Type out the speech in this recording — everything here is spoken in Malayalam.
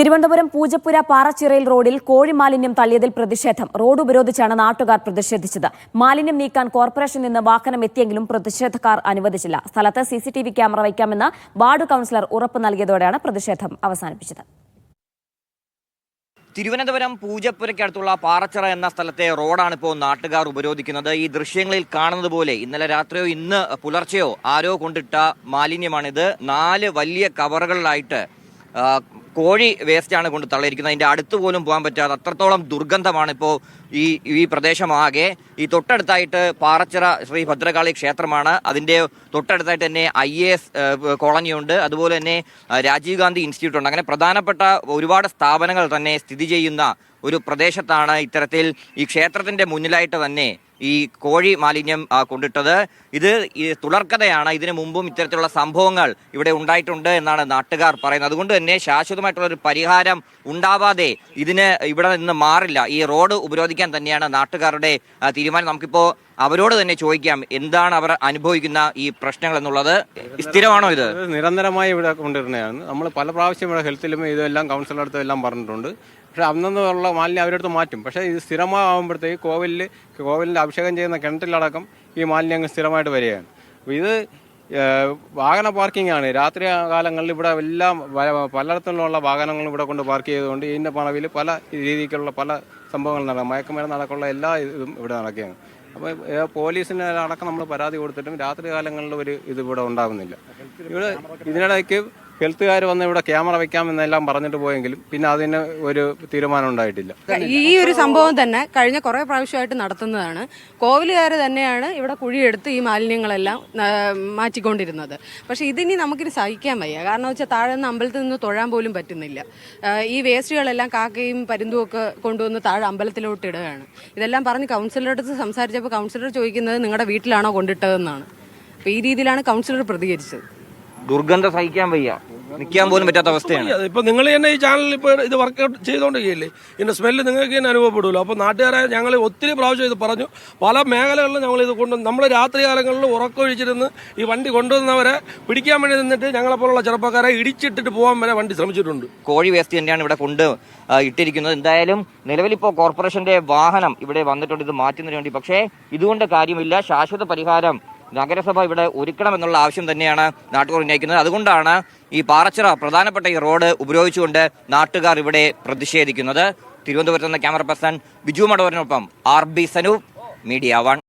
തിരുവനന്തപുരം പൂജപ്പുര പാറച്ചിറയിൽ റോഡിൽ കോഴി മാലിന്യം തള്ളിയതിൽ പ്രതിഷേധം. റോഡ് ഉപരോധിച്ചാണ് നാട്ടുകാർ പ്രതിഷേധിച്ചത്. മാലിന്യം നീക്കാൻ കോർപ്പറേഷനിൽ നിന്ന് വാഹനം എത്തിയെങ്കിലും പ്രതിഷേധക്കാർ അനുവദിച്ചില്ല. സ്ഥലത്ത് CCTV ക്യാമറ വയ്ക്കാമെന്ന് വാർഡ് കൌൺസിലർ ഉറപ്പ് നൽകിയതോടെയാണ് പ്രതിഷേധം അവസാനിപ്പിച്ചത്. തിരുവനന്തപുരം പൂജപ്പുരയ്ക്കടുത്തുള്ള പാറച്ചിറ എന്ന സ്ഥലത്തെ റോഡാണ് ഇപ്പോൾ നാട്ടുകാർ ഉപരോധിക്കുന്നത്. ഈ ദൃശ്യങ്ങളിൽ കാണുന്നത് പോലെ ഇന്നലെ രാത്രിയോ ഇന്ന് പുലർച്ചെയോ ആരോ കൊണ്ടിട്ട മാലിന്യമാണിത്. 4 വലിയ കവറുകളിലായിട്ട് കോഴി വേസ്റ്റാണ് കൊണ്ട് തള്ളിയിരിക്കുന്നത്. അതിൻ്റെ അടുത്ത് പോലും പോകാൻ പറ്റാതെ അത്രത്തോളം ദുർഗന്ധമാണ് ഇപ്പോൾ ഈ പ്രദേശമാകെ. ഈ തൊട്ടടുത്തായിട്ട് പാറച്ചിറ ശ്രീ ഭദ്രകാളി ക്ഷേത്രമാണ്. അതിൻ്റെ തൊട്ടടുത്തായിട്ട് തന്നെ IAS കോളനിയുണ്ട്, അതുപോലെ തന്നെ രാജീവ് ഗാന്ധി ഇൻസ്റ്റിറ്റ്യൂട്ട് ഉണ്ട്. അങ്ങനെ പ്രധാനപ്പെട്ട ഒരുപാട് സ്ഥാപനങ്ങൾ തന്നെ സ്ഥിതി ചെയ്യുന്ന ഒരു പ്രദേശത്താണ് ഇത്തരത്തിൽ ഈ ക്ഷേത്രത്തിൻ്റെ മുന്നിലായിട്ട് തന്നെ ഈ കോഴി മാലിന്യം കൊണ്ടിട്ടത്. ഇത് തുടർക്കഥയാണ്. ഇതിനു മുമ്പും ഇത്തരത്തിലുള്ള സംഭവങ്ങൾ ഇവിടെ ഉണ്ടായിട്ടുണ്ട് എന്നാണ് നാട്ടുകാർ പറയുന്നത്. അതുകൊണ്ട് തന്നെ ശാശ്വതമായിട്ടുള്ളൊരു പരിഹാരം ഉണ്ടാവാതെ ഇതിന് ഇവിടെ നിന്ന് മാറില്ല. ഈ റോഡ് ഉപരോധിക്കാൻ തന്നെയാണ് നാട്ടുകാരുടെ തീരുമാനം. നമുക്കിപ്പോൾ അവരോട് തന്നെ ചോദിക്കാം, എന്താണ് അവർ അനുഭവിക്കുന്ന ഈ പ്രശ്നങ്ങൾ എന്നുള്ളത്. സ്ഥിരമാണോ ഇത്? നിരന്തരമായി ഇവിടെ കൊണ്ടുവരുന്നതാണ്. നമ്മൾ പല പ്രാവശ്യം ഇവിടെ ഹെൽത്തിലും ഇതെല്ലാം കൗൺസിലർ അടുത്തും എല്ലാം പറഞ്ഞിട്ടുണ്ട്. പക്ഷേ അന്നുള്ള മാലിന്യം അവരടുത്ത് മാറ്റും. പക്ഷേ ഇത് സ്ഥിരമാകുമ്പോഴത്തേക്ക് കോവിലിൻ്റെ അഭിഷേകം ചെയ്യുന്ന കിണറ്റിലടക്കം ഈ മാലിന്യങ്ങൾ സ്ഥിരമായിട്ട് വരികയാണ്. അപ്പോൾ ഇത് വാഹന പാർക്കിംഗ് ആണ്. രാത്രി കാലങ്ങളിൽ ഇവിടെ എല്ലാം പലയിടത്തുള്ള വാഹനങ്ങളും ഇവിടെ കൊണ്ട് പാർക്ക് ചെയ്തുകൊണ്ട് ഇതിൻ്റെ മറവിൽ പല രീതിക്കുള്ള പല സംഭവങ്ങൾ നടക്കും. മയക്കുമരുന്ന് അടക്കമുള്ള എല്ലാ ഇതും ഇവിടെ നടക്കുകയാണ്. അപ്പോൾ പോലീസിന് അടക്കം നമ്മൾ പരാതി കൊടുത്തിട്ടും രാത്രി കാലങ്ങളിൽ ഇത് ഇവിടെ ഉണ്ടാകുന്നില്ല. ഇവിടെ ഇതിനിടയ്ക്ക് ഹെൽത്തുകാർ വന്ന് ഇവിടെ ക്യാമറ വെക്കാമെന്നെല്ലാം പറഞ്ഞിട്ട് പോയെങ്കിലും പിന്നെ അതിന് ഒരു തീരുമാനം ഉണ്ടായിട്ടില്ല. ഈ ഒരു സംഭവം തന്നെ കഴിഞ്ഞ കുറേ പ്രാവശ്യമായിട്ട് നടത്തുന്നതാണ്. കോവിലുകാർ തന്നെയാണ് ഇവിടെ കുഴിയെടുത്ത് ഈ മാലിന്യങ്ങളെല്ലാം മാറ്റിക്കൊണ്ടിരുന്നത്. പക്ഷേ ഇതിനി നമുക്കിത് സഹിക്കാൻ വയ്യ. കാരണം വെച്ചാൽ താഴെ നിന്ന് അമ്പലത്തിൽ നിന്ന് തൊഴാൻ പോലും പറ്റുന്നില്ല. ഈ വേസ്റ്റുകളെല്ലാം കാക്കയും പരുന്തും ഒക്കെ കൊണ്ടുവന്ന് താഴെ അമ്പലത്തിലോട്ട് ഇടുകയാണ്. ഇതെല്ലാം പറഞ്ഞ് കൗൺസിലറുടെ അടുത്ത് സംസാരിച്ചപ്പോൾ കൗൺസിലർ ചോദിക്കുന്നത് നിങ്ങളുടെ വീട്ടിലാണോ കൊണ്ടിട്ടതെന്നാണ്. അപ്പോൾ ഈ രീതിയിലാണ് കൗൺസിലർ പ്രതികരിച്ചത്. ദുർഗന്ധം സഹിക്കാൻ വയ്യ, നിൽക്കാൻ പോലും പറ്റാത്ത അവസ്ഥയാണ്. ഇപ്പൊ നിങ്ങൾ തന്നെ ഈ ചാനലിൽ ഇപ്പോൾ ഇത് വർക്കൗട്ട് ചെയ്തുകൊണ്ടിരിക്കുകയല്ലേ, ഇതിന്റെ സ്മെല്ല് നിങ്ങൾക്ക് തന്നെ അനുഭവപ്പെടുമല്ലോ. അപ്പോൾ നാട്ടുകാരായ ഞങ്ങൾ ഒത്തിരി പ്രാവശ്യം ഇത് പറഞ്ഞു. പല മേഖലകളിലും ഞങ്ങൾ ഇത് കൊണ്ട് നമ്മൾ രാത്രി കാലങ്ങളിൽ ഉറക്കമൊഴിച്ചിരുന്ന് ഈ വണ്ടി കൊണ്ടുവന്നവരെ പിടിക്കാൻ വേണ്ടി നിന്നിട്ട് ഞങ്ങളെപ്പോലുള്ള ചെറുപ്പക്കാരെ ഇടിച്ചിട്ടിട്ട് പോകാൻ വരെ വണ്ടി ശ്രമിച്ചിട്ടുണ്ട്. കോഴി വേസ്റ്റ് തന്നെയാണ് ഇവിടെ കൊണ്ട് ഇട്ടിരിക്കുന്നത്. എന്തായാലും നിലവിലിപ്പോൾ കോർപ്പറേഷന്റെ വാഹനം ഇവിടെ വന്നിട്ടുണ്ട് ഇത് മാറ്റുന്നതിന് വേണ്ടി. പക്ഷേ ഇതുകൊണ്ട് കാര്യമില്ല. ശാശ്വത പരിഹാരം നഗരസഭ ഇവിടെ ഒരുക്കണമെന്നുള്ള ആവശ്യം തന്നെയാണ് നാട്ടുകാർ ഉന്നയിക്കുന്നത്. അതുകൊണ്ടാണ് ഈ പാറച്ചിറ പ്രധാനപ്പെട്ട ഈ റോഡ് ഉപയോഗിച്ചുകൊണ്ട് നാട്ടുകാർ ഇവിടെ പ്രതിഷേധിക്കുന്നത്. തിരുവനന്തപുരത്ത് നിന്ന് ക്യാമറ പേഴ്സൺ ബിജു മടവറിനൊപ്പം RB സനൂപ്, മീഡിയ 1.